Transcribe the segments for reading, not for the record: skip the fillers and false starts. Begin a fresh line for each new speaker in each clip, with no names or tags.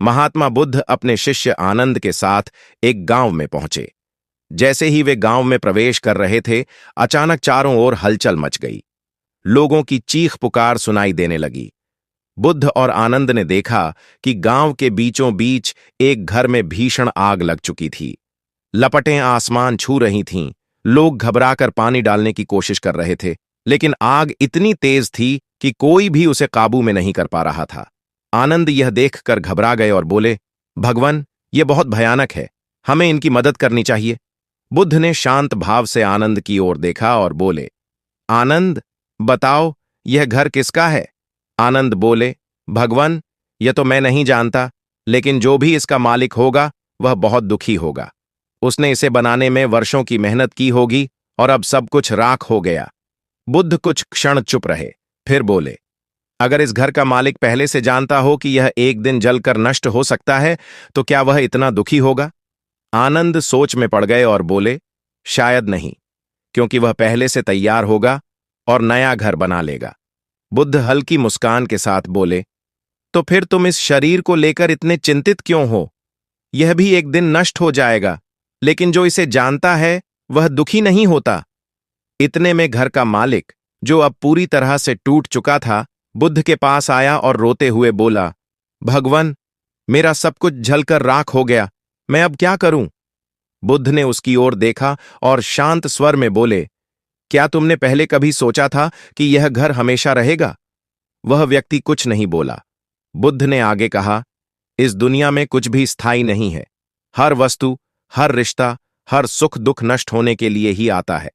महात्मा बुद्ध अपने शिष्य आनंद के साथ एक गांव में पहुंचे। जैसे ही वे गांव में प्रवेश कर रहे थे, अचानक चारों ओर हलचल मच गई। लोगों की चीख पुकार सुनाई देने लगी। बुद्ध और आनंद ने देखा कि गांव के बीचों बीच एक घर में भीषण आग लग चुकी थी। लपटें आसमान छू रही थीं। लोग घबराकर पानी डालने की कोशिश कर रहे थे, लेकिन आग इतनी तेज थी कि कोई भी उसे काबू में नहीं कर पा रहा था। आनंद यह देखकर घबरा गए और बोले, भगवान, यह बहुत भयानक है, हमें इनकी मदद करनी चाहिए। बुद्ध ने शांत भाव से आनंद की ओर देखा और बोले, आनंद, बताओ, यह घर किसका है? आनंद बोले, भगवान, यह तो मैं नहीं जानता, लेकिन जो भी इसका मालिक होगा वह बहुत दुखी होगा। उसने इसे बनाने में वर्षों की मेहनत की होगी और अब सब कुछ राख हो गया। बुद्ध कुछ क्षण चुप रहे, फिर बोले, अगर इस घर का मालिक पहले से जानता हो कि यह एक दिन जलकर नष्ट हो सकता है, तो क्या वह इतना दुखी होगा? आनंद सोच में पड़ गए और बोले, शायद नहीं, क्योंकि वह पहले से तैयार होगा और नया घर बना लेगा। बुद्ध हल्की मुस्कान के साथ बोले, तो फिर तुम इस शरीर को लेकर इतने चिंतित क्यों हो? यह भी एक दिन नष्ट हो जाएगा, लेकिन जो इसे जानता है वह दुखी नहीं होता। इतने में घर का मालिक, जो अब पूरी तरह से टूट चुका था, बुद्ध के पास आया और रोते हुए बोला, भगवान, मेरा सब कुछ जलकर राख हो गया, मैं अब क्या करूं? बुद्ध ने उसकी ओर देखा और शांत स्वर में बोले, क्या तुमने पहले कभी सोचा था कि यह घर हमेशा रहेगा? वह व्यक्ति कुछ नहीं बोला। बुद्ध ने आगे कहा, इस दुनिया में कुछ भी स्थायी नहीं है। हर वस्तु, हर रिश्ता, हर सुख दुख नष्ट होने के लिए ही आता है,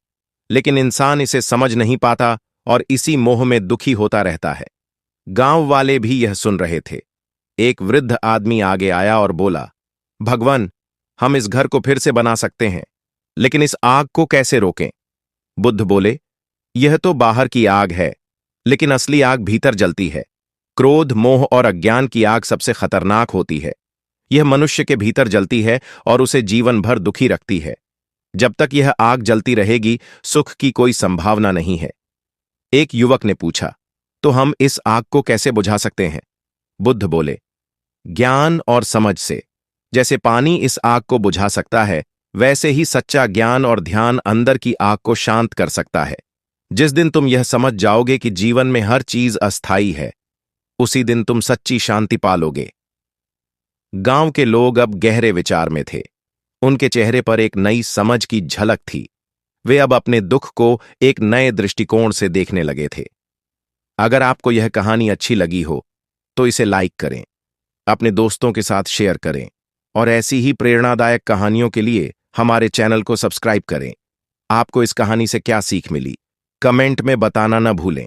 लेकिन इंसान इसे समझ नहीं पाता और इसी मोह में दुखी होता रहता है। गांव वाले भी यह सुन रहे थे। एक वृद्ध आदमी आगे आया और बोला, भगवान, हम इस घर को फिर से बना सकते हैं, लेकिन इस आग को कैसे रोकें? बुद्ध बोले, यह तो बाहर की आग है, लेकिन असली आग भीतर जलती है। क्रोध, मोह और अज्ञान की आग सबसे खतरनाक होती है। यह मनुष्य के भीतर जलती है और उसे जीवन भर दुखी रखती है। जब तक यह आग जलती रहेगी, सुख की कोई संभावना नहीं है। एक युवक ने पूछा, तो हम इस आग को कैसे बुझा सकते हैं? बुद्ध बोले, ज्ञान और समझ से। जैसे पानी इस आग को बुझा सकता है, वैसे ही सच्चा ज्ञान और ध्यान अंदर की आग को शांत कर सकता है। जिस दिन तुम यह समझ जाओगे कि जीवन में हर चीज अस्थायी है, उसी दिन तुम सच्ची शांति पालोगे। गांव के लोग अब गहरे विचार में थे। उनके चेहरे पर एक नई समझ की झलक थी। वे अब अपने दुख को एक नए दृष्टिकोण से देखने लगे थे। अगर आपको यह कहानी अच्छी लगी हो, तो इसे लाइक करें, अपने दोस्तों के साथ शेयर करें और ऐसी ही प्रेरणादायक कहानियों के लिए हमारे चैनल को सब्सक्राइब करें। आपको इस कहानी से क्या सीख मिली, कमेंट में बताना न भूलें।